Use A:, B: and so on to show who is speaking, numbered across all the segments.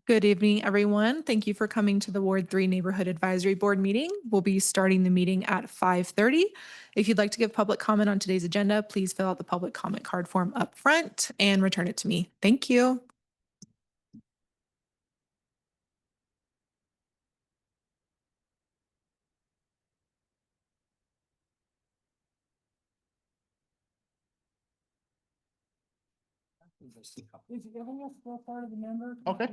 A: Good evening, everyone. Thank you for coming to the Ward 3 Neighborhood Advisory Board meeting. We'll be starting the meeting at 5:30. If you'd like to give public comment on today's agenda, please fill out the public comment card form up front and return it to me. Thank you.
B: Is everyone else still part of the member?
C: Okay.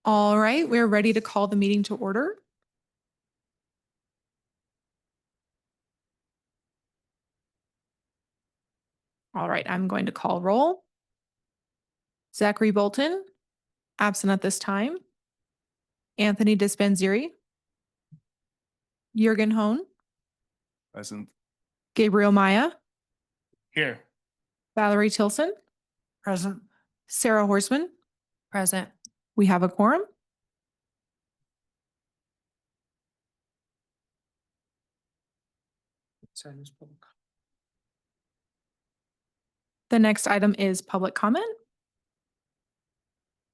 A: All right, we're ready to call the meeting to order. All right, I'm going to call roll. Zachary Bolton, absent at this time. Anthony Dispenzieri. Jürgen Hohn.
C: Present.
A: Gabriel Maya.
C: Here.
A: Valerie Tilson.
B: Present.
A: Sarah Horseman. Present. We have a quorum. The next item is public comment.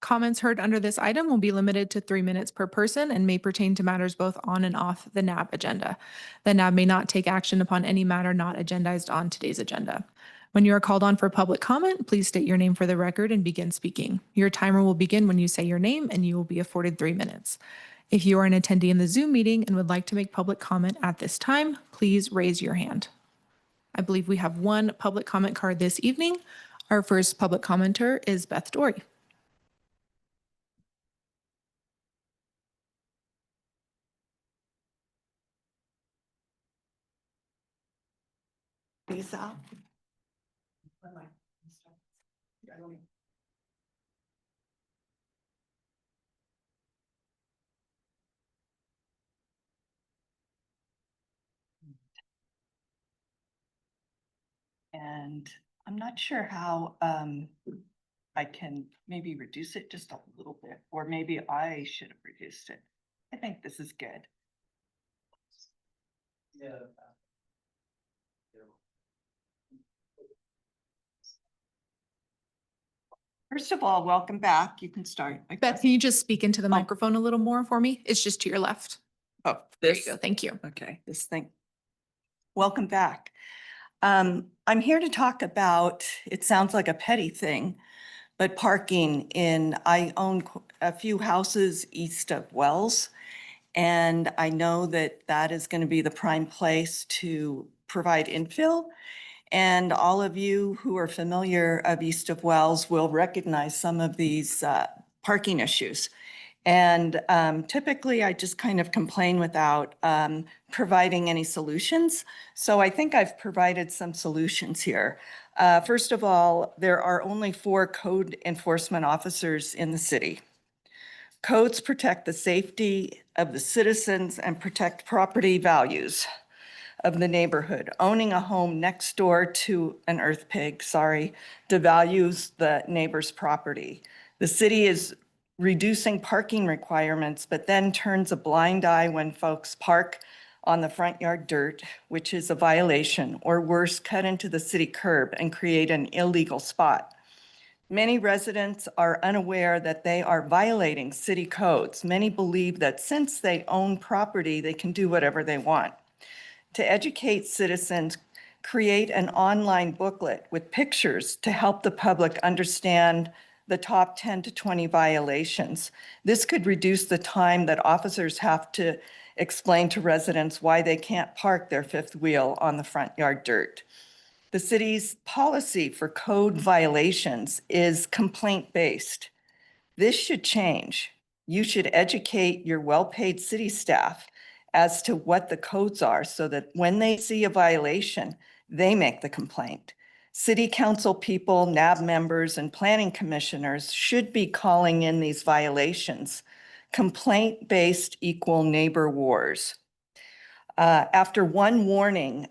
A: Comments heard under this item will be limited to 3 minutes per person and may pertain to matters both on and off the NAB agenda. The NAB may not take action upon any matter not agendized on today's agenda. When you are called on for public comment, please state your name for the record and begin speaking. Your timer will begin when you say your name and you will be afforded 3 minutes. If you are an attendee in the Zoom meeting and would like to make public comment at this time, please raise your hand. I believe we have one public comment card this evening. Our first public commenter is Beth Dory.
D: Lisa. And I'm not sure how I can maybe reduce it just a little bit, or maybe I should have reduced it. I think this is good.
C: Yeah.
D: First of all, welcome back. You can start.
A: Beth, can you just speak into the microphone a little more for me? It's just to your left.
D: Oh,
A: There you go. Thank you.
D: Okay, this thing. Welcome back. I'm here to talk about, it sounds like a petty thing, but parking I own a few houses east of Wells. And I know that that is going to be the prime place to provide infill. And all of you who are familiar of east of Wells will recognize some of these parking issues. And typically I just kind of complain without providing any solutions. So I think I've provided some solutions here. First of all, there are only 4 code enforcement officers in the city. Codes protect the safety of the citizens and protect property values of the neighborhood. Owning a home next door to an earth pig, devalues the neighbor's property. The city is reducing parking requirements, but then turns a blind eye when folks park on the front yard dirt, which is a violation, or worse, cut into the city curb and create an illegal spot. Many residents are unaware that they are violating city codes. Many believe that since they own property, they can do whatever they want. To educate citizens, create an online booklet with pictures to help the public understand the top 10 to 20 violations. This could reduce the time that officers have to explain to residents why they can't park their fifth wheel on the front yard dirt. The city's policy for code violations is complaint-based. This should change. You should educate your well-paid city staff as to what the codes are so that when they see a violation, they make the complaint. City council people, NAB members, and planning commissioners should be calling in these violations. Complaint-based equal neighbor wars. After one warning,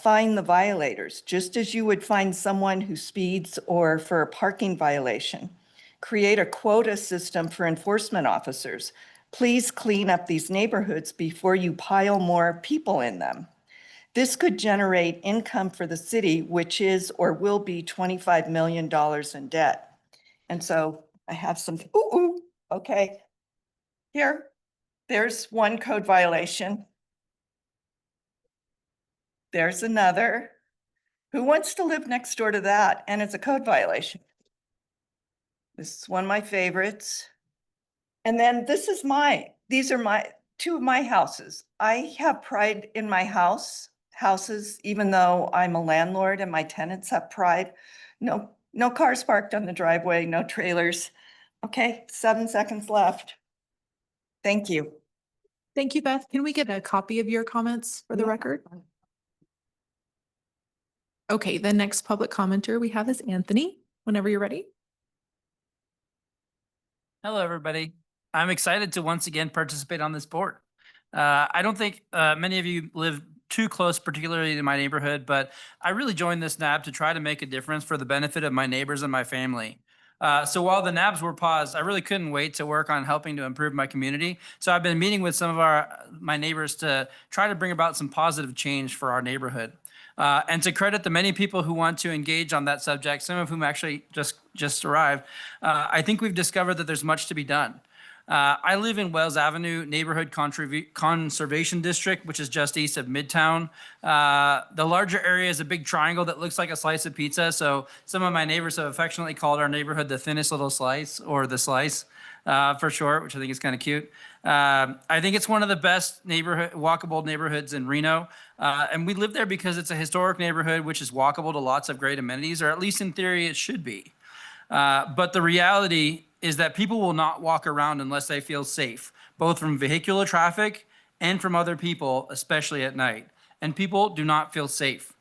D: fine the violators, just as you would fine someone who speeds or for a parking violation. Create a quota system for enforcement officers. Please clean up these neighborhoods before you pile more people in them. This could generate income for the city, which is or will be $25 million in debt. And so I have some, okay. Here, there's one code violation. There's another. Who wants to live next door to that? And it's a code violation. This is one of my favorites. And then these are two of my houses. I have pride in my houses, even though I'm a landlord and my tenants have pride. No cars parked on the driveway, no trailers. Okay, 7 seconds left. Thank you.
A: Thank you, Beth. Can we get a copy of your comments for the
D: Yeah.
A: record? Okay, the next public commenter we have is Anthony, whenever you're ready.
E: Hello, everybody. I'm excited to once again participate on this board. I don't think many of you live too close, particularly in my neighborhood, but I really joined this NAB to try to make a difference for the benefit of my neighbors and my family. So while the NABs were paused, I really couldn't wait to work on helping to improve my community. So I've been meeting with some of my neighbors to try to bring about some positive change for our neighborhood. And to credit the many people who want to engage on that subject, some of whom actually just arrived, I think we've discovered that there's much to be done. I live in Wells Avenue Neighborhood Conservation District, which is just east of Midtown. The larger area is a big triangle that looks like a slice of pizza. So some of my neighbors have affectionately called our neighborhood the thinnest little slice, or the slice for short, which I think is kind of cute. I think it's one of the best walkable neighborhoods in Reno. And we live there because it's a historic neighborhood, which is walkable to lots of great amenities, or at least in theory it should be. But the reality is that people will not walk around unless they feel safe, both from vehicular traffic and from other people, especially at night. And people do not feel safe.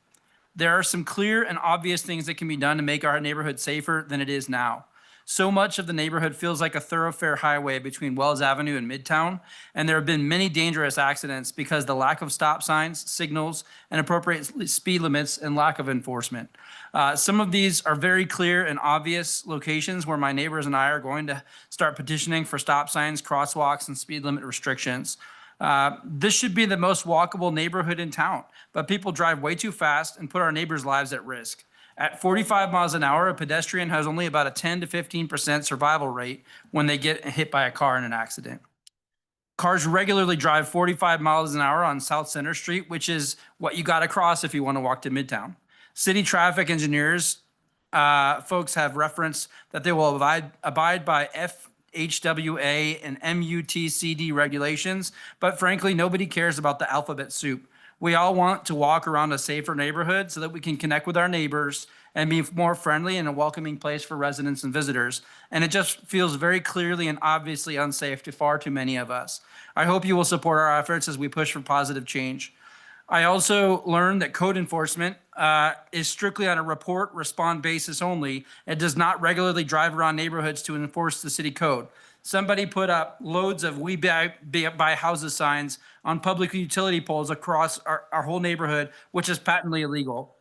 E: There are some clear and obvious things that can be done to make our neighborhood safer than it is now. So much of the neighborhood feels like a thoroughfare highway between Wells Avenue and Midtown, and there have been many dangerous accidents because the lack of stop signs, signals, and appropriate speed limits and lack of enforcement. Some of these are very clear and obvious locations where my neighbors and I are going to start petitioning for stop signs, crosswalks, and speed limit restrictions. This should be the most walkable neighborhood in town, but people drive way too fast and put our neighbors' lives at risk. At 45 miles an hour, a pedestrian has only about a 10 to 15% survival rate when they get hit by a car in an accident. Cars regularly drive 45 miles an hour on South Center Street, which is what you got to cross if you want to walk to Midtown. City traffic engineers, folks have referenced that they will abide by FHWA and MUTCD regulations, but frankly, nobody cares about the alphabet soup. We all want to walk around a safer neighborhood so that we can connect with our neighbors and be more friendly and a welcoming place for residents and visitors. And it just feels very clearly and obviously unsafe to far too many of us. I hope you will support our efforts as we push for positive change. I also learned that code enforcement is strictly on a respond basis only. It does not regularly drive around neighborhoods to enforce the city code. Somebody put up loads of "We buy houses" signs on public utility poles across our whole neighborhood, which is patently illegal.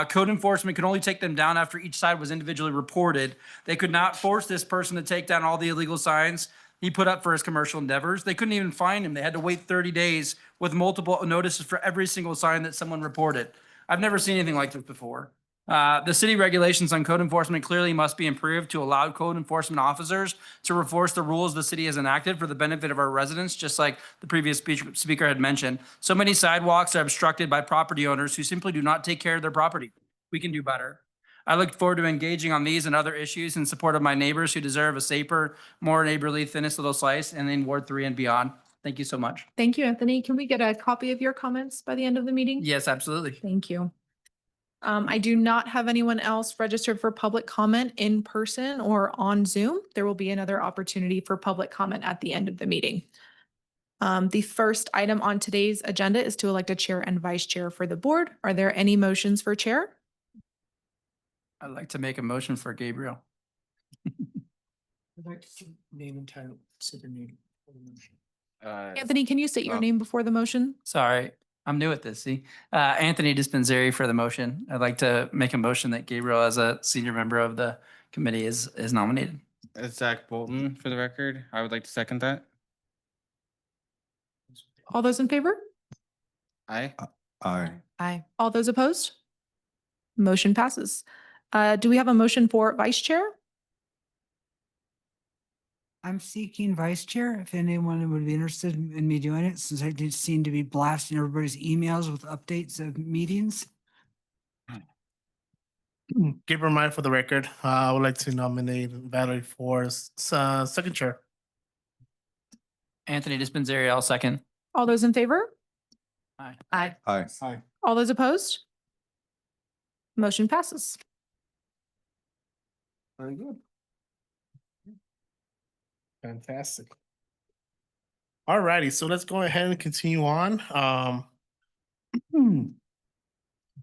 E: Code enforcement could only take them down after each side was individually reported. They could not force this person to take down all the illegal signs he put up for his commercial endeavors. They couldn't even fine him. They had to wait 30 days with multiple notices for every single sign that someone reported. I've never seen anything like this before. The city regulations on code enforcement clearly must be improved to allow code enforcement officers to enforce the rules the city has enacted for the benefit of our residents, just like the previous speaker had mentioned. So many sidewalks are obstructed by property owners who simply do not take care of their property. We can do better. I look forward to engaging on these and other issues in support of my neighbors who deserve a safer, more neighborly, thinnest little slice, and in Ward 3 and beyond. Thank you so much.
A: Thank you, Anthony. Can we get a copy of your comments by the end of the meeting?
E: Yes, absolutely.
A: Thank you. I do not have anyone else registered for public comment in person or on Zoom. There will be another opportunity for public comment at the end of the meeting. The first item on today's agenda is to elect a chair and vice chair for the board. Are there any motions for chair?
E: I'd like to make a motion for Gabriel.
B: I'd like to see name and title, city name. for the motion.
A: Anthony, can you state your
C: Oh.
A: name before the motion?
E: Sorry, I'm new at this, see? Anthony Dispensary for the motion. I'd like to make a motion that Gabriel, as a senior member of the committee, is nominated.
F: It's Zach Bolton for the record. I would like to second that.
A: All those in favor?
F: Aye.
C: Aye.
A: Aye. All those opposed? Motion passes. Do we have a motion for vice chair?
B: I'm seeking vice chair, if anyone would be interested in me doing it, since I did seem to be blasting everybody's emails with updates of meetings.
G: Keep in mind for the record, I would like to nominate Valerie for second chair.
E: Anthony Dispensary, I'll second.
A: All those in favor?
E: Aye.
A: Aye.
C: Aye.
A: All those opposed? Motion passes.
G: Very good. Fantastic. All righty, so let's go ahead and continue on.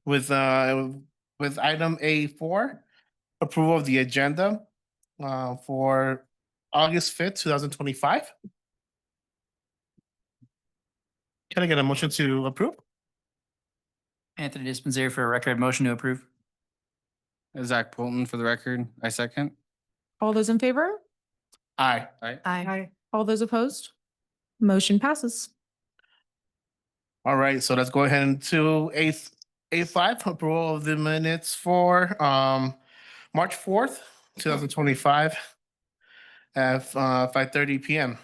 G: With item A4, approval of the agenda for August 5th, 2025. Can I get a motion to approve?
E: Anthony Dispensary for a record motion to approve.
F: Zach Bolton for the record. I second.
A: All those in favor?
G: Aye.
F: Aye.
B: Aye.
A: All those opposed? Motion passes.
G: All right, so let's go ahead into A5, approval of the minutes for March 4th, 2025 at 5:30 PM.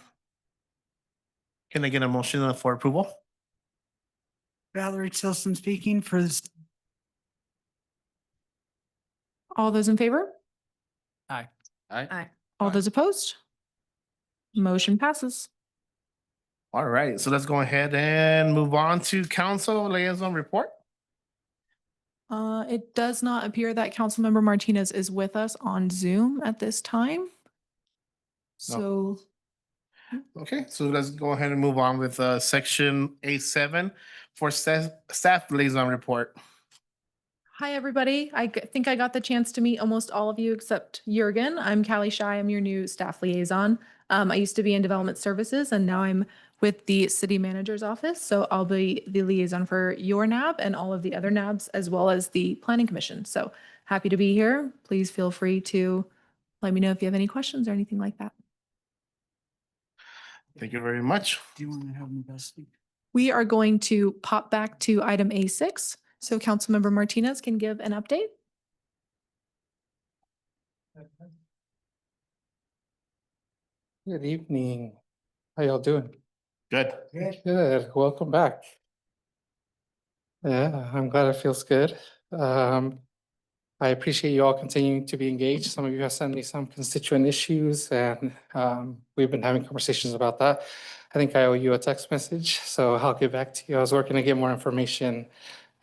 G: Can I get a motion for approval?
B: Valerie Tilson speaking for this.
A: All those in favor?
F: Aye.
A: All
F: Aye.
A: those opposed? Motion passes.
G: All right, so let's go ahead and move on to council liaison report.
A: It does not appear that Councilmember Martinez is with us on Zoom at this time. So
G: Okay, so let's go ahead and move on with section A7 for staff liaison report.
A: hi, everybody. Think I got the chance to meet almost all of you except Jurgen. I'm Callie Shy. I'm your new staff liaison. I used to be in development services and now I'm with the city manager's office. So I'll be the liaison for your NAB and all of the other NABs as well as the planning commission. So happy to be here. Please feel free to let me know if you have any questions or anything like that.
G: Thank you very much.
B: Do you want to have me best speak?
A: We are going to pop back to item A6. So Councilmember Martinez can give an update.
H: Good evening. How y'all doing?
G: Good.
H: Good. Welcome back. Yeah, I'm glad it feels good. I appreciate you all continuing to be engaged. Some of you have sent me some constituent issues and we've been having conversations about that. I think I owe you a text message, so I'll get back to you. I was working to get more information,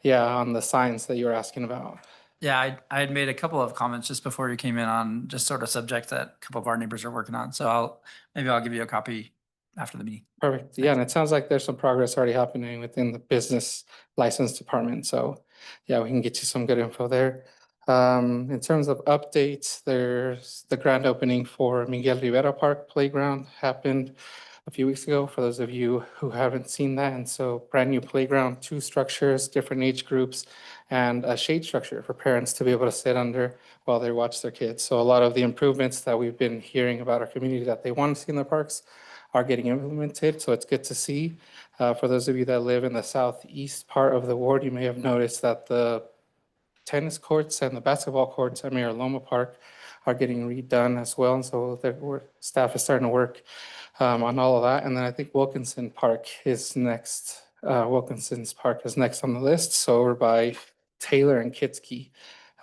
H: on the signs that you were asking about.
E: Yeah, I had made a couple of comments just before you came in on just sort of subject that a couple of our neighbors are working on. So maybe I'll give you a copy after the meeting.
H: Perfect. Yeah, and it sounds like there's some progress already happening within the business license department. So yeah, we can get you some good info there. In terms of updates, there's the grand opening for Miguel Rivera Park Playground happened a few weeks ago, for those of you who haven't seen that. And so brand new playground, 2 structures, different age groups, and a shade structure for parents to be able to sit under while they watch their kids. So a lot of the improvements that we've been hearing about our community that they want to see in their parks are getting implemented. So it's good to see. For those of you that live in the southeast part of the ward, you may have noticed that the tennis courts and the basketball courts at Mayor Loma Park are getting redone as well. And so staff is starting to work on all of that. And then I think Wilkinson's Park is next on the list. So over by Taylor and Kitski.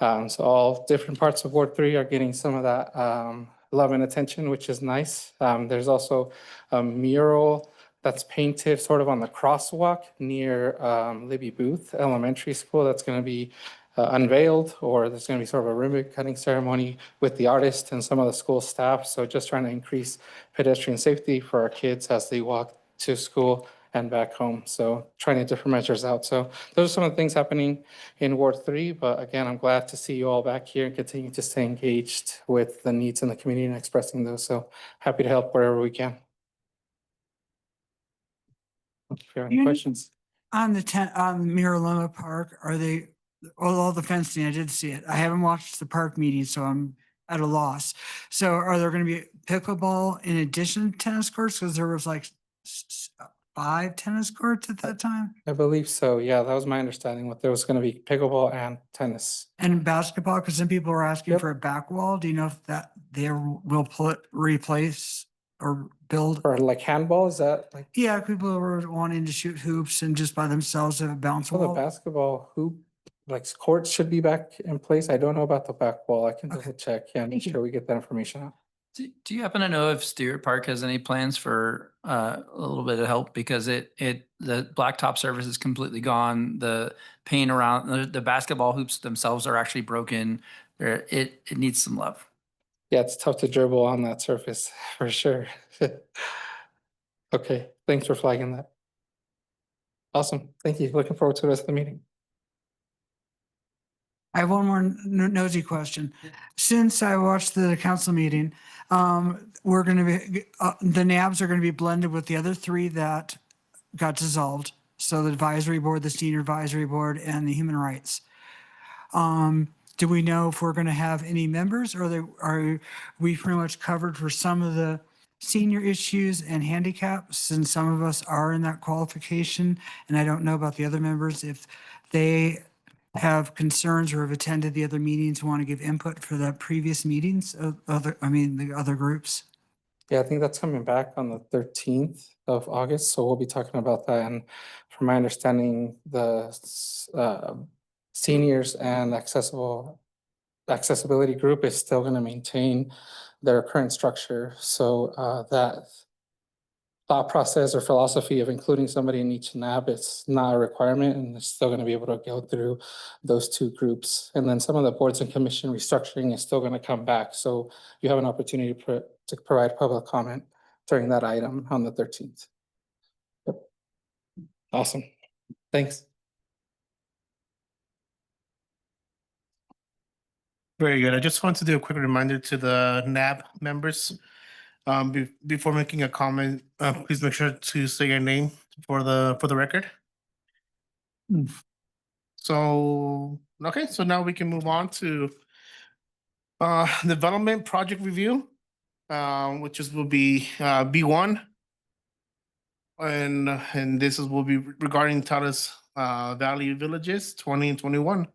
H: So all different parts of Ward 3 are getting some of that love and attention, which is nice. There's also a mural that's painted sort of on the crosswalk near Libby Booth Elementary School. That's going to be unveiled, or there's going to be sort of a ribbon cutting ceremony with the artist and some of the school staff. So just trying to increase pedestrian safety for our kids as they walk to school and back home. So trying different measures out. So those are some of the things happening in Ward 3. But again, I'm glad to see you all back here and continue to stay engaged with the needs in the community and expressing those. So happy to help wherever we can. If you have any
B: You-
H: questions.
B: On Mira Loma Park, are they, all the fencing, I did see it. I haven't watched the park meeting, so I'm at a loss. So are there going to be pickleball in addition to tennis courts? Because there was like 5 tennis courts at that time,
H: I believe so. Yeah, that was my understanding. What there was going to be pickleball and tennis.
B: and basketball, because some people were asking
H: Yep.
B: for a back wall. Do you know if that they will replace or build?
H: Or like handball, is that like
B: Yeah, people were wanting to shoot hoops and just by themselves have a bounce
H: well, the
B: wall.
H: basketball hoop, like courts should be back in place? I don't know about the back wall. I can
B: Okay.
H: double check. Yeah, make
B: Thank you.
H: sure we get that information out.
E: Do you happen to know if Stewart Park has any plans for a little bit of help? Because the blacktop surface is completely gone. The paint around the basketball hoops themselves are actually broken. It needs some love.
H: Yeah, it's tough to dribble on that surface for sure. Okay, thanks for flagging that. Awesome. Thank you. Looking forward to the rest of the meeting.
B: I have one more nosy question. Since I watched the council meeting, we're gonna be, the NABs are gonna be blended with the other 3 that got dissolved. So the advisory board, the senior advisory board, and the human rights. Do we know if we're gonna have any members, or are we pretty much covered for some of the senior issues and handicaps? And some of us are in that qualification, and I don't know about the other members, if they have concerns or have attended the other meetings, want to give input for the previous meetings of the other groups.
H: Yeah, I think that's coming back on the 13th of August, so we'll be talking about that. And from my understanding, the seniors and accessibility group is still going to maintain their current structure. So that thought process or philosophy of including somebody in each NAB, it's not a requirement, and they're still going to be able to go through those 2 groups. And then some of the boards and commission restructuring is still going to come back. So you have an opportunity to provide public comment during that item on the 13th. Yep. Awesome. Thanks.
G: Very good. I just want to do a quick reminder to the NAB members. Before making a comment, please make sure to say your name for the record. So, okay, so now we can move on to development project review, which will be B1. And this will be regarding Taos Valley Villages 20 and 21.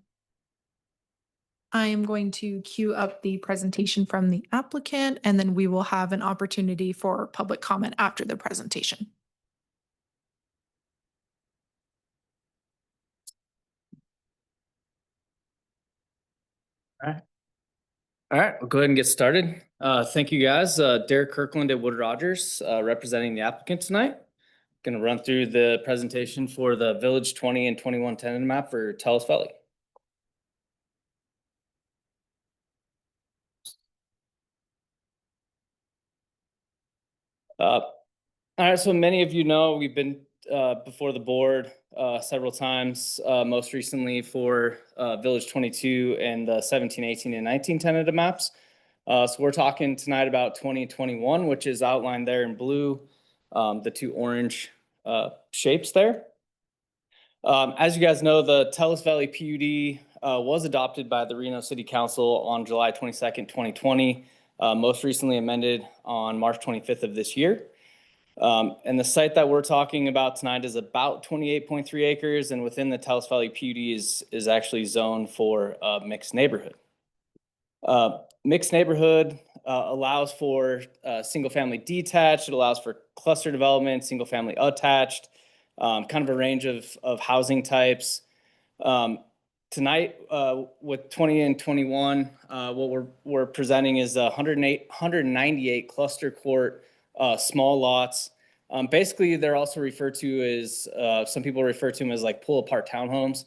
A: I am going to queue up the presentation from the applicant, and then we will have an opportunity for public comment after the presentation.
I: All right, we'll go ahead and get started. Thank you, guys. Derek Kirkland at Wood Rogers, representing the applicant tonight. Going to run through the presentation for the Village 20 and 21 tenant map for Taos Valley. All right, so many of you know we've been before the board several times, most recently for Village 22 and the 17, 18, and 19 tentative maps. So we're talking tonight about 20 and 21, which is outlined there in blue, the 2 orange shapes there. As you guys know, the Taos Valley PUD was adopted by the Reno City Council on July 22nd, 2020, most recently amended on March 25th of this year. And the site that we're talking about tonight is about 28.3 acres, and within the Taos Valley PUD is actually zoned for mixed neighborhood. Mixed neighborhood allows for single-family detached. It allows for cluster development, single-family attached, kind of a range of housing types. Tonight, with 20 and 21, what we're presenting is 198 cluster court small lots. Basically, they're also referred to as some people refer to them as like pull-apart townhomes.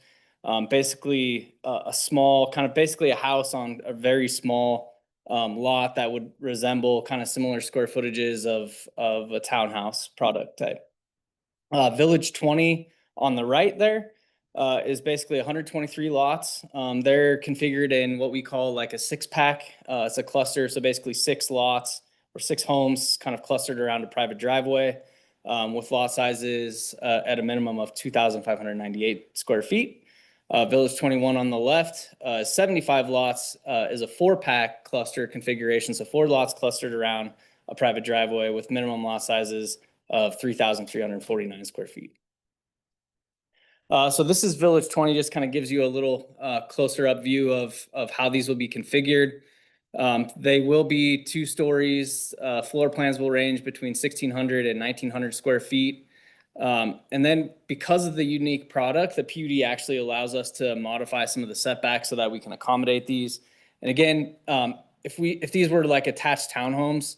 I: Basically, a small kind of basically a house on a very small lot that would resemble kind of similar square footages of a townhouse product type. Village 20 on the right there is basically 123 lots. They're configured in what we call like a 6-pack. It's a cluster, so basically 6 lots or 6 homes kind of clustered around a private driveway with lot sizes at a minimum of 2,598 square feet. Village 21 on the left, 75 lots is a 4-pack cluster configuration. So 4 lots clustered around a private driveway with minimum lot sizes of 3,349 square feet. So this is Village 20, just kind of gives you a little closer up view of how these will be configured. They will be 2 stories. Floor plans will range between 1,600 and 1,900 square feet. And then because of the unique product, the PUD actually allows us to modify some of the setbacks so that we can accommodate these. And again, if these were like attached townhomes,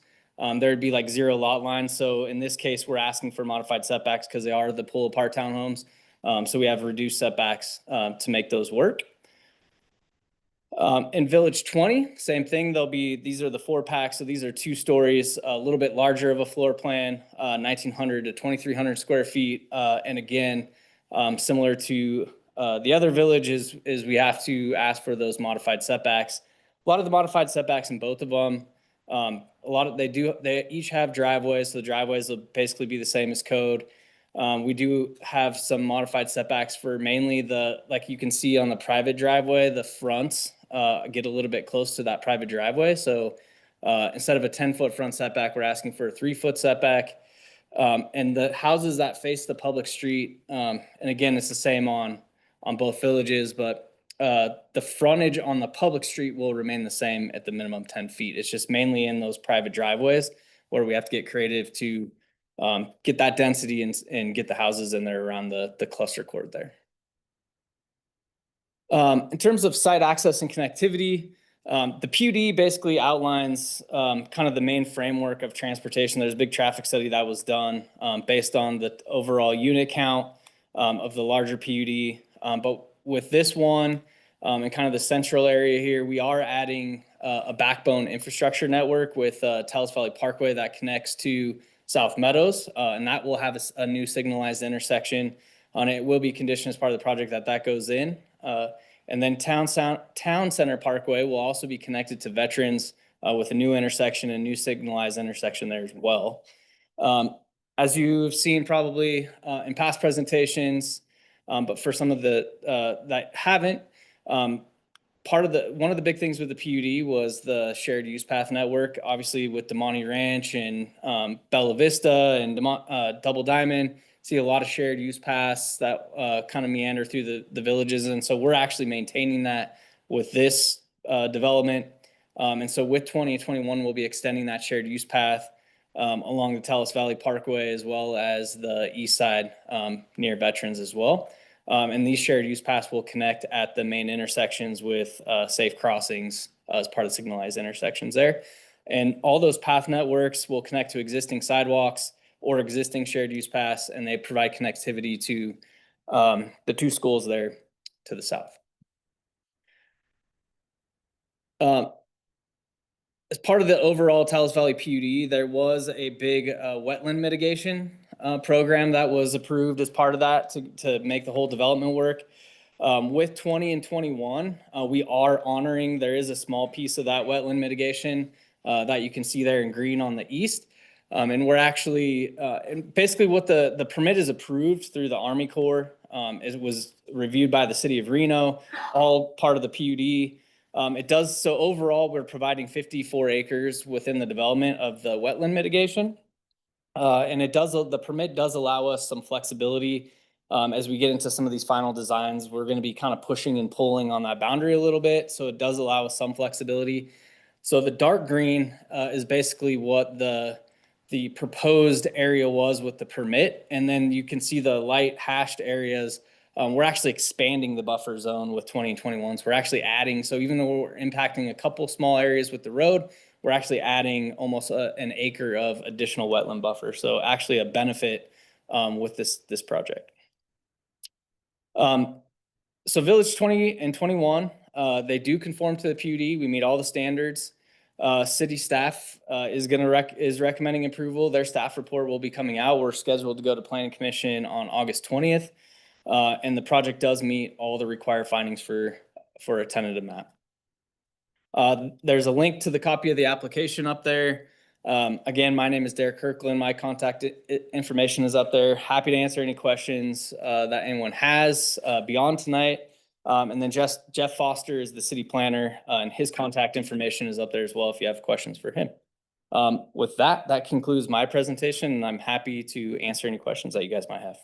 I: there'd be like 0 lot lines. So in this case, we're asking for modified setbacks because they are the pull-apart townhomes. So we have reduced setbacks to make those work. In Village 20, same thing. These are the 4-packs. So these are 2 stories, a little bit larger of a floor plan, 1,900 to 2,300 square feet. And again, similar to the other villages, is we have to ask for those modified setbacks. A lot of the modified setbacks in both of them, they each have driveways. So the driveways will basically be the same as code. We do have some modified setbacks for mainly like you can see on the private driveway, the fronts get a little bit close to that private driveway. So instead of a 10-foot front setback, we're asking for a 3-foot setback. And the houses that face the public street, and again, it's the same on both villages, but the frontage on the public street will remain the same at the minimum 10 feet. It's just mainly in those private driveways where we have to get creative to get that density and get the houses in there around the cluster court there. In terms of site access and connectivity, the PUD basically outlines kind of the main framework of transportation. There's a big traffic study that was done based on the overall unit count of the larger PUD. But with this one and kind of the central area here, we are adding a backbone infrastructure network with Taos Valley Parkway that connects to South Meadows, and that will have a new signalized intersection on it. It will be conditioned as part of the project that goes in. And then Town Center Parkway will also be connected to Veterans with a new intersection and new signalized intersection there as well. As you've seen probably in past presentations, but for some of the that haven't, one of the big things with the PUD was the shared use path network. Obviously with Damonte Ranch and Bella Vista and Double Diamond, see a lot of shared use paths that kind of meander through the villages. And so we're actually maintaining that with this development. And so with 20 and 21, we'll be extending that shared use path along the Taos Valley Parkway, as well as the east side near Veterans as well. And these shared use paths will connect at the main intersections with safe crossings as part of signalized intersections there. And all those path networks will connect to existing sidewalks or existing shared use paths, and they provide connectivity to the 2 schools there to the south. As part of the overall Taos Valley PUD, there was a big wetland mitigation program that was approved as part of that to make the whole development work. With 20 and 21, we are honoring, there is a small piece of that wetland mitigation that you can see there in green on the east. And we're actually, and basically what the permit is approved through the Army Corps. It was reviewed by the city of Reno, all part of the PUD. So overall, we're providing 54 acres within the development of the wetland mitigation. And the permit does allow us some flexibility. As we get into some of these final designs, we're gonna be kind of pushing and pulling on that boundary a little bit, so it does allow us some flexibility. So the dark green is basically what the proposed area was with the permit, and then you can see the light hashed areas. We're actually expanding the buffer zone with 20 and 21s. We're actually adding, so even though we're impacting a couple small areas with the road, we're actually adding almost an acre of additional wetland buffer. So actually a benefit with this project. So Village 20 and 21, they do conform to the PUD. We meet all the standards. City staff is recommending approval. Their staff report will be coming out. We're scheduled to go to Planning Commission on August 20th. And the project does meet all the required findings for a tentative map. There's a link to the copy of the application up there. Again, my name is Derek Kirkland. My contact information is up there. Happy to answer any questions that anyone has beyond tonight. And then Jeff Foster is the city planner, and his contact information is up there as well if you have questions for him. With that concludes my presentation, and I'm happy to answer any questions that you guys might have.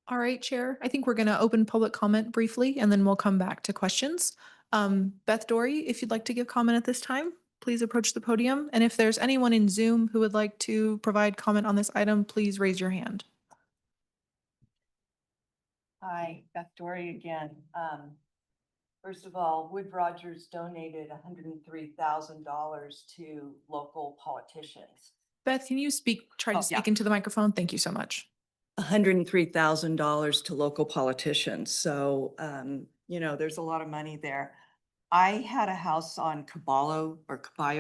A: All right, Chair. I think we're going to open public comment briefly, and then we'll come back to questions. Beth Dory, if you'd like to give comment at this time, please approach the podium. And if there's anyone in Zoom who would like to provide comment on this item, please raise your hand.
D: Hi, Beth Dory again. First of all, Wood Rogers donated $103,000 to local politicians.
A: Beth, can you try to
D: Oh, yeah.
A: speak into the microphone? Thank you so much.
D: $103,000 to local politicians. So, there's a lot of money there. I had a house on Caballo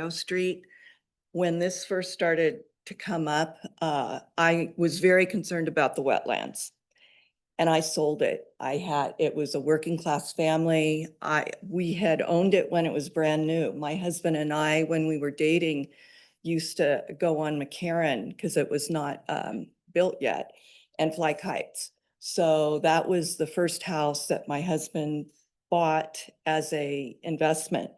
D: Street. When this first started to come up, I was very concerned about the wetlands. And I sold it. It was a working class family. We had owned it when it was brand new. My husband and I, when we were dating, used to go on McCarran because it was not built yet, and fly kites. So that was the first house that my husband bought as a investment.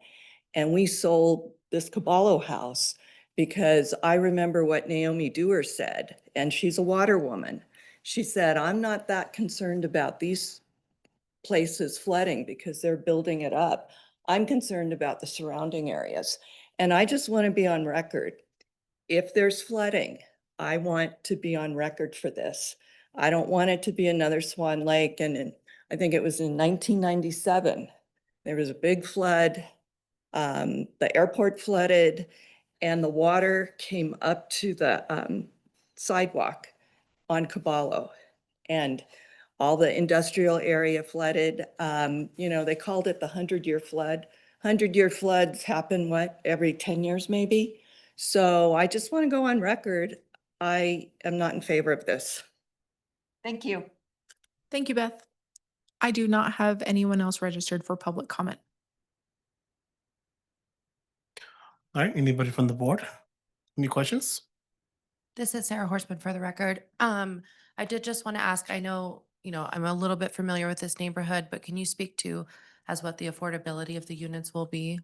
D: And we sold this Caballo house because I remember what Naomi Dewar said, and she's a water woman. She said, I'm not that concerned about these places flooding because they're building it up. I'm concerned about the surrounding areas. And I just want to be on record. If there's flooding, I want to be on record for this. I don't want it to be another Swan Lake. And I think it was in 1997, there was a big flood. The airport flooded and the water came up to the sidewalk on Caballo, and all the industrial area flooded. They called it the 100-year flood. 100-year floods happen, every 10 years maybe? So I just want to go on record. I am not in favor of this. Thank you.
A: Thank you, Beth. I do not have anyone else registered for public comment.
G: All right, anybody from the board? Any questions?
J: This is Sarah Horseman for the record. I did just want to ask, I know, I'm a little bit familiar with this neighborhood, but can you speak to what the affordability of the units will be?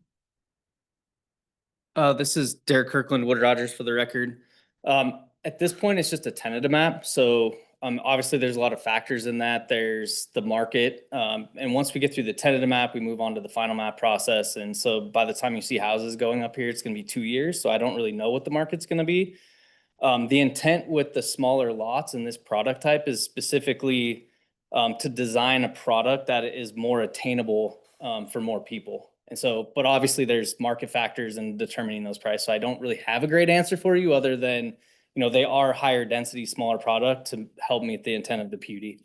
I: This is Derek Kirkland, Wood Rogers for the record. At this point, it's just a tentative map. So obviously there's a lot of factors in that. There's the market. And once we get through the tentative map, we move on to the final map process. And so by the time you see houses going up here, it's going to be 2 years. So I don't really know what the market's going to be. The intent with the smaller lots in this product type is specifically to design a product that is more attainable for more people. And so, but obviously there's market factors in determining those prices. So I don't really have a great answer for you other than, they are higher density, smaller product to help meet the intent of the PUD.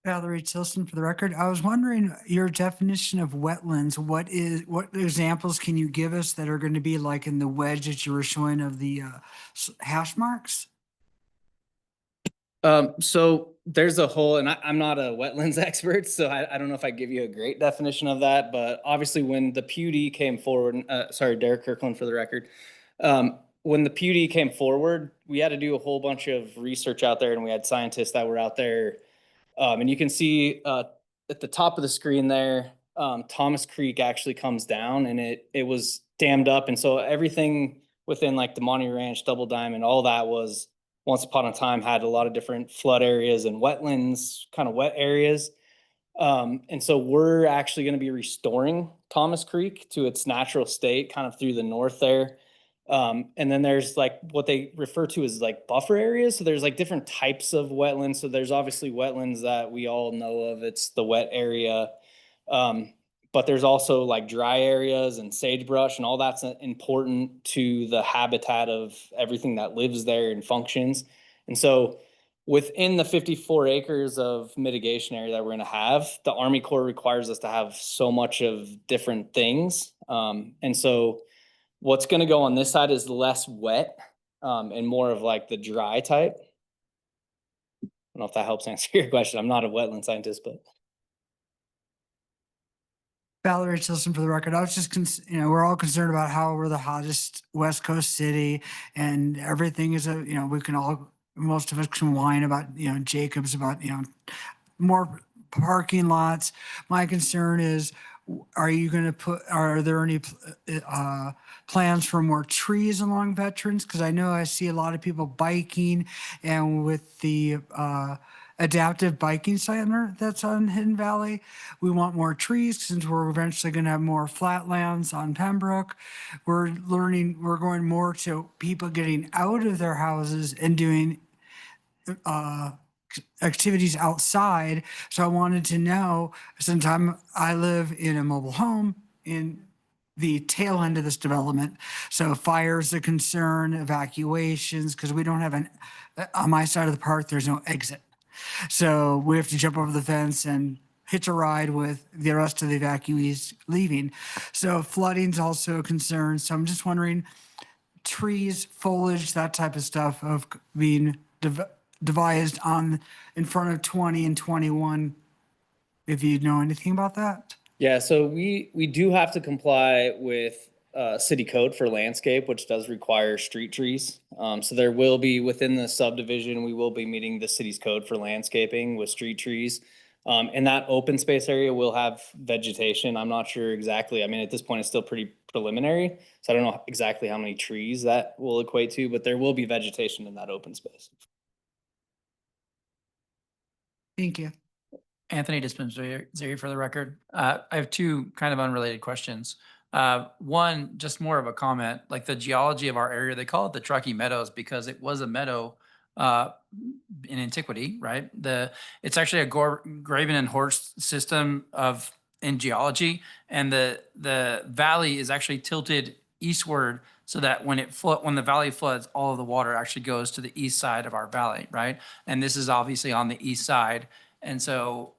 B: Valerie Tilson for the record. I was wondering your definition of wetlands. What examples can you give us that are going to be like in the wedge that you were showing of the hash marks?
I: So there's a whole, and I'm not a wetlands expert, so I don't know if I give you a great definition of that, but obviously when the PUD came forward, sorry, Derek Kirkland for the record. When the PUD came forward, we had to do a whole bunch of research out there, and we had scientists that were out there. And you can see at the top of the screen there, Thomas Creek actually comes down and it was dammed up. And so everything within like the Monty Ranch, Double Diamond, all that was once upon a time had a lot of different flood areas and wetlands, kind of wet areas. And so we're actually going to be restoring Thomas Creek to its natural state, kind of through the north there. And then there's like what they refer to as like buffer areas. So there's like different types of wetlands. So there's obviously wetlands that we all know of. It's the wet area. But there's also like dry areas and sagebrush, and all that's important to the habitat of everything that lives there and functions. And so within the 54 acres of mitigation area that we're gonna have, the Army Corps requires us to have so much of different things. And so what's gonna go on this side is less wet, and more of like the dry type. I don't know if that helps answer your question. I'm not a wetland scientist, but.
B: Valerie Tilson for the record. I was just, we're all concerned about how we're the hottest West Coast city and everything is we can all, most of us can whine about, Jacobs about, more parking lots. My concern is, are there any plans for more trees along Veterans? Because I know I see a lot of people biking, and with the adaptive biking center that's on Hidden Valley, we want more trees since we're eventually going to have more flatlands on Pembroke. We're going more to people getting out of their houses and doing activities outside. So I wanted to know, since I live in a mobile home in the tail end of this development. So fire is a concern, evacuations, because we don't have on my side of the park, there's no exit. So we have to jump over the fence and hitch a ride with the rest of the evacuees leaving. So flooding's also a concern. So I'm just wondering, trees, foliage, that type of stuff of being devised in front of 20 and 21, if you know anything about that.
I: Yeah, so we do have to comply with city code for landscape, which does require street trees. So there will be within the subdivision, we will be meeting the city's code for landscaping with street trees. And that open space area will have vegetation. I'm not sure exactly. I mean, at this point, it's still pretty preliminary. So I don't know exactly how many trees that will equate to, but there will be vegetation in that open space.
B: Thank you.
E: Anthony Dispensary for the record. I have two kind of unrelated questions. One, just more of a comment, like the geology of our area, they call it the Truckee Meadows because it was a meadow in antiquity, right? It's actually a graben and horse system in geology, and the valley is actually tilted eastward so that when the valley floods, all of the water actually goes to the east side of our valley, right? And this is obviously on the east side. And so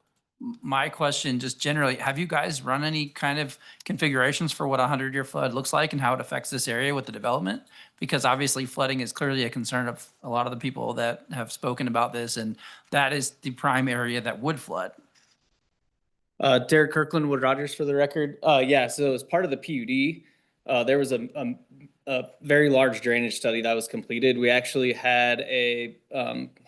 E: my question, just generally, have you guys run any kind of configurations for what a 100-year flood looks like and how it affects this area with the development? Because obviously flooding is clearly a concern of a lot of the people that have spoken about this, and that is the prime area that would flood.
I: Derek Kirkland, Wood Rogers for the record. Yeah, so as part of the PUD, there was a very large drainage study that was completed. We actually had a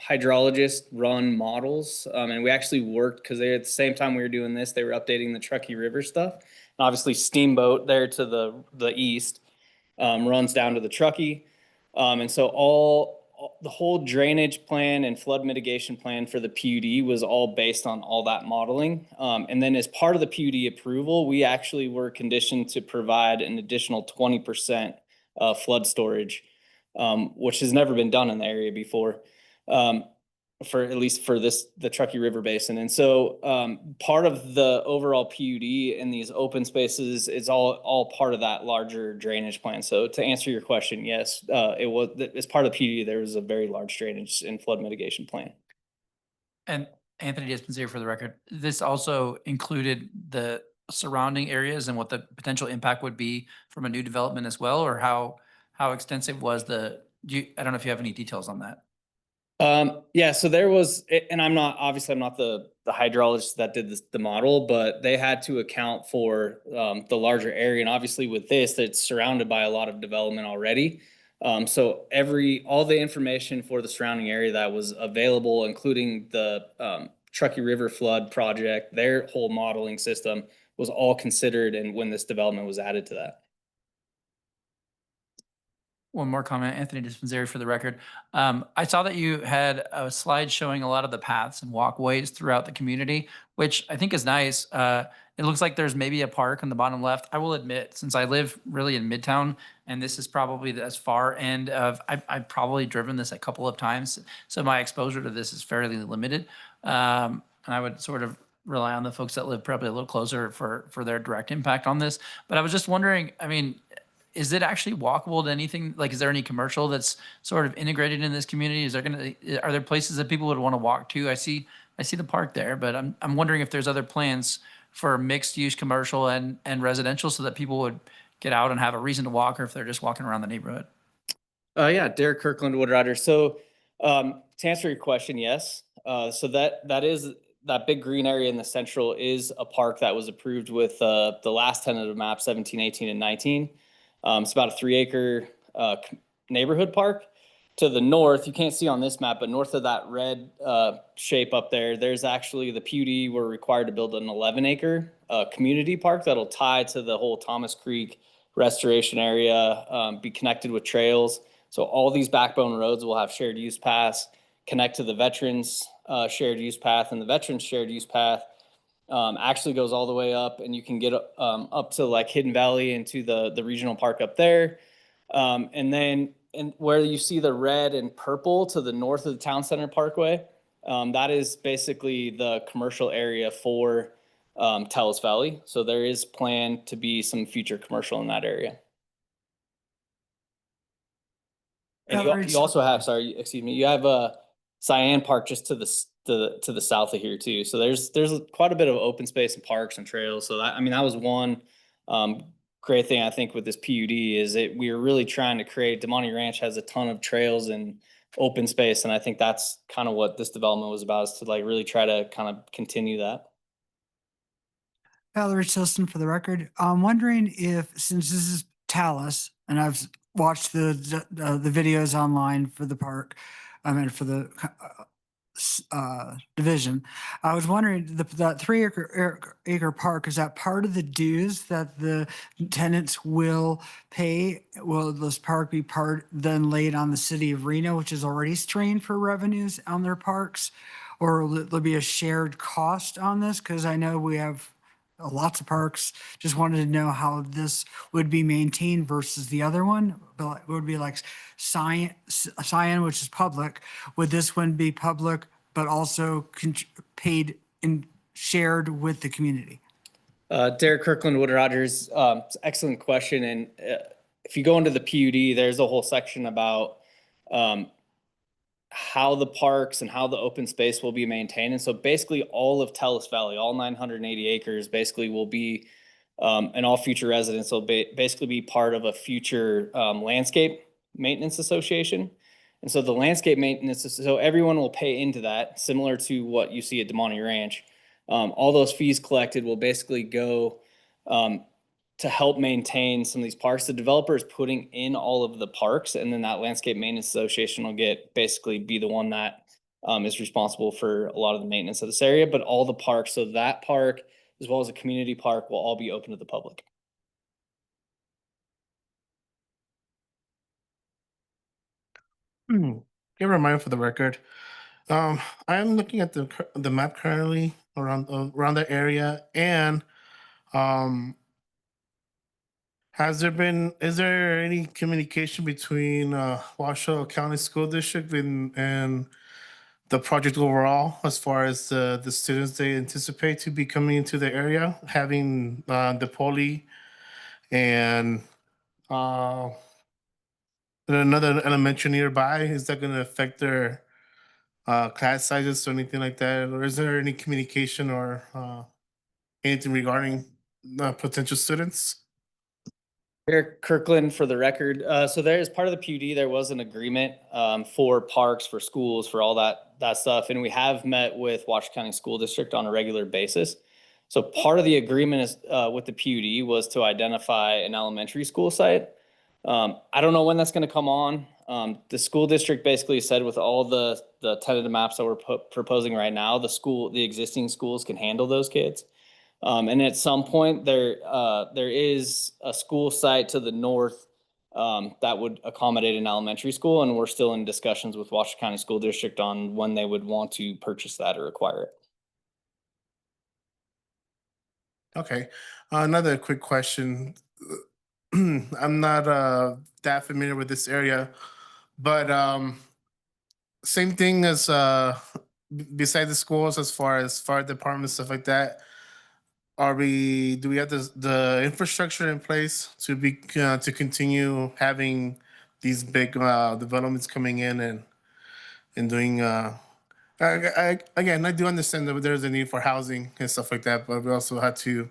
I: hydrologist run models, and we actually worked because at the same time we were doing this, they were updating the Truckee River stuff. And obviously, Steamboat there to the east runs down to the Truckee, and so the whole drainage plan and flood mitigation plan for the PUD was all based on all that modeling. And then as part of the PUD approval, we actually were conditioned to provide an additional 20% flood storage, which has never been done in the area before, for at least for the Truckee River Basin. And so part of the overall PUD in these open spaces is all part of that larger drainage plan. So to answer your question, yes, it was as part of the PUD, there was a very large drainage and flood mitigation plan.
E: And Anthony Dispensary for the record, this also included the surrounding areas and what the potential impact would be from a new development as well, or how extensive was I don't know if you have any details on that.
I: Yeah, so there was, and I'm not the hydrologist that did the model, but they had to account for the larger area. And obviously with this, it's surrounded by a lot of development already. So all the information for the surrounding area that was available, including the Truckee River Flood Project, their whole modeling system was all considered and when this development was added to that.
E: One more comment, Anthony Dispensary for the record. I saw that you had a slide showing a lot of the paths and walkways throughout the community, which I think is nice. It looks like there's maybe a park on the bottom left. I will admit, since I live really in Midtown, and this is probably the as far end of, I've probably driven this a couple of times, so my exposure to this is fairly limited. And I would sort of rely on the folks that live probably a little closer for their direct impact on this. But I was just wondering, I mean, is it actually walkable to anything? Like, is there any commercial that's sort of integrated in this community? Are there places that people would want to walk to? I see the park there, but I'm wondering if there's other plans for mixed use commercial and residential so that people would get out and have a reason to walk, or if they're just walking around the neighborhood.
I: Yeah, Derek Kirkland, Wood Rider. So to answer your question, yes. So that big green area in the central is a park that was approved with the last tentative map, 17, 18, and 19. It's about a 3-acre neighborhood park. To the north, you can't see on this map, but north of that red shape up there, there's actually the PUD were required to build an 11-acre community park that'll tie to the whole Thomas Creek restoration area, be connected with trails. So all these backbone roads will have shared use paths, connect to the veterans shared use path, and the veterans shared use path actually goes all the way up, and you can get up to like Hidden Valley into the regional park up there. And then where you see the red and purple to the north of the Town Center Parkway, that is basically the commercial area for Taos Valley. So there is planned to be some future commercial in that area. And you also have, you have Cyan Park just to the south of here too. So there's quite a bit of open space and parks and trails. So that was one great thing I think with this PUD is we are really trying to create. Damonte Ranch has a ton of trails and open space, and I think that's kind of what this development was about, is to like really try to kind of continue that.
B: Valerie Tilson for the record. I'm wondering if, since this is Talos, and I've watched the videos online for the park, for the division, I was wondering, that 3-acre park, is that part of the dues that the tenants will pay? Will this park be then laid on the city of Reno, which is already strained for revenues on their parks? Or will there be a shared cost on this? Because I know we have lots of parks. Just wanted to know how this would be maintained versus the other one. But it would be like Cyan, which is public. Would this one be public, but also paid and shared with the community?
I: Derek Kirkland, Wood Rogers, excellent question. And if you go into the PUD, there's a whole section about how the parks and how the open space will be maintained. And so basically all of Taos Valley, all 980 acres basically will be, and all future residents will basically be part of a future landscape maintenance association. And so the landscape maintenance, so everyone will pay into that, similar to what you see at Damonte Ranch. All those fees collected will basically go to help maintain some of these parks. The developer is putting in all of the parks, and then that landscape maintenance association will basically be the one that is responsible for a lot of the maintenance of this area. But all the parks, so that park as well as a community park, will all be open to the public.
G: Give a reminder for the record. I'm looking at the map currently around that area, and is there any communication between Washoe County School District and the project overall, as far as the students they anticipate to be coming into the area, having the poly and another elementary nearby? Is that going to affect their class sizes or anything like that? Or is there any communication or anything regarding potential students?
I: Eric Kirkland for the record. So there, as part of the PUD, there was an agreement for parks, for schools, for all that stuff. And we have met with Washoe County School District on a regular basis. So part of the agreement is with the PUD was to identify an elementary school site. I don't know when that's going to come on. The school district basically said with all the tentative maps that we're proposing right now, the existing schools can handle those kids. And at some point, there is a school site to the north that would accommodate an elementary school, and we're still in discussions with Washoe County School District on when they would want to purchase that or acquire it.
G: Okay, another quick question. I'm not that familiar with this area, but same thing as beside the schools, as far as fire departments, stuff like that. Do we have the infrastructure in place to be to continue having these big developments coming in and doing again, I do understand that there's a need for housing and stuff like that, but we also had to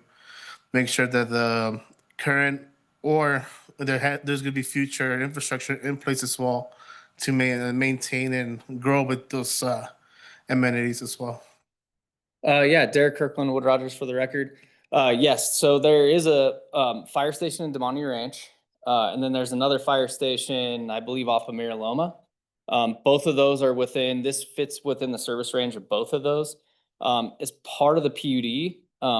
G: make sure that the current or there's going to be future infrastructure in place as well to maintain and grow with those amenities as well.
I: Yeah, Derek Kirkland, Wood Rogers for the record. Yes, so there is a fire station in Demonte Ranch, and then there's another fire station, I believe, off of Miraloma. Both of those are this fits within the service range of both of those. As part of the PUD,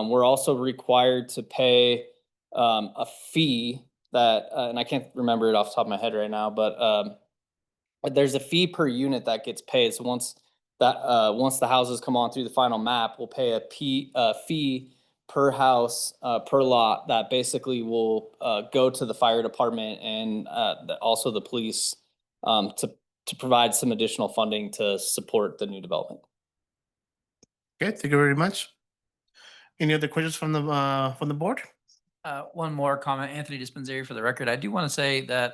I: we're also required to pay a fee that, and I can't remember it off the top of my head right now, but there's a fee per unit that gets paid. So once the houses come on through the final map, we'll pay a fee per house, per lot that basically will go to the fire department and also the police to provide some additional funding to support the new development.
G: Okay, thank you very much. Any other questions from the board?
E: One more comment, Anthony Dispensary for the record. I do want to say that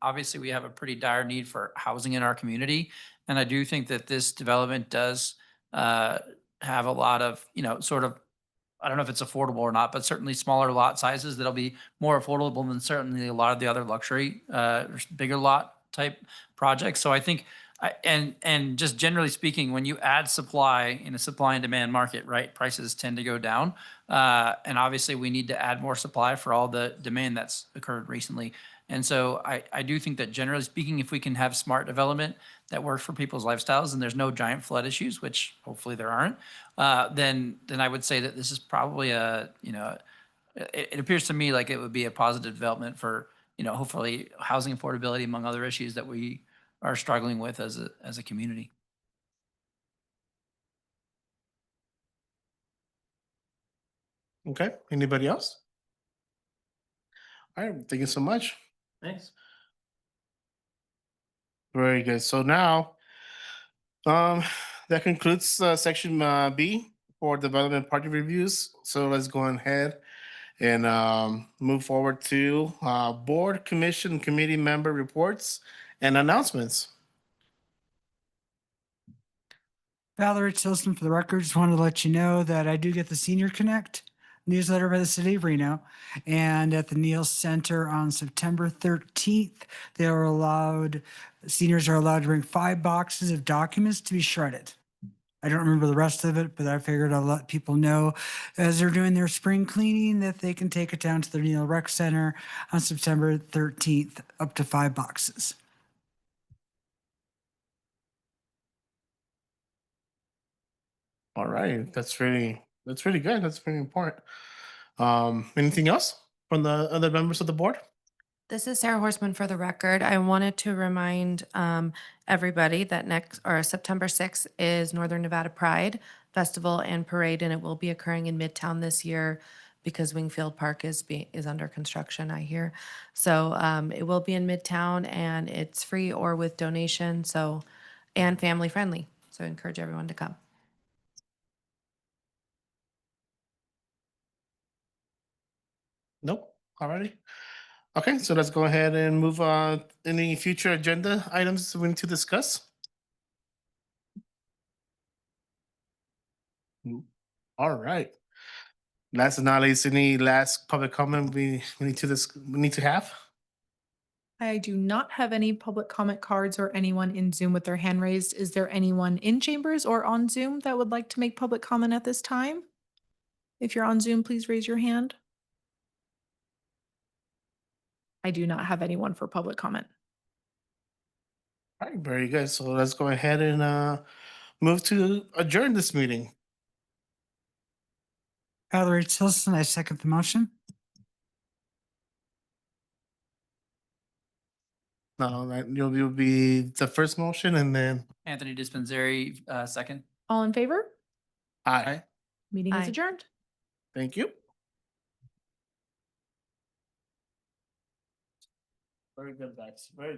E: obviously we have a pretty dire need for housing in our community. And I do think that this development does have a lot of, sort of, I don't know if it's affordable or not, but certainly smaller lot sizes that'll be more affordable than certainly a lot of the other luxury, bigger lot type projects. So I think, and just generally speaking, when you add supply in a supply and demand market, right, prices tend to go down. And obviously we need to add more supply for all the demand that's occurred recently. And so I do think that generally speaking, if we can have smart development that works for people's lifestyles and there's no giant flood issues, which hopefully there aren't, then I would say that this is probably it appears to me like it would be a positive development for, hopefully housing affordability among other issues that we are struggling with as a community.
G: Okay, anybody else? All right, thank you so much.
E: Thanks.
G: Very good. So now, that concludes section B for development party reviews. So let's go ahead and move forward to board, commission, committee member reports and announcements.
B: Valerie Tilson for the record, just wanted to let you know that I do get the Senior Connect newsletter by the city of Reno. And at the Neal Center on September 13th, seniors are allowed to bring 5 boxes of documents to be shredded. I don't remember the rest of it, but I figured I'll let people know as they're doing their spring cleaning that they can take it down to the Neal Rec Center on September 13th, up to 5 boxes.
G: All right, that's really good. That's very important. Anything else from the other members of the board?
J: This is Sarah Horseman for the record. I wanted to remind everybody that September 6th is Northern Nevada Pride Festival and Parade, and it will be occurring in Midtown this year because Wingfield Park is under construction, I hear. So it will be in Midtown, and it's free or with donation, and family friendly. So I encourage everyone to come.
G: Nope. Alrighty. Okay, so let's go ahead and move on. Any future agenda items we need to discuss? All right. Last but not least, any last public comment we need to have?
A: I do not have any public comment cards or anyone in Zoom with their hand raised. Is there anyone in chambers or on Zoom that would like to make public comment at this time? If you're on Zoom, please raise your hand. I do not have anyone for public comment.
G: All right, very good. So let's go ahead and move to adjourn this meeting.
B: Valerie Tilson, I second the motion.
G: No, you'll be the first motion and then
E: Anthony Dispensary, second.
A: All in favor?
G: aye.
A: Meeting is
J: Aye.
A: adjourned.
G: Thank you.
C: Very good, guys. Very good.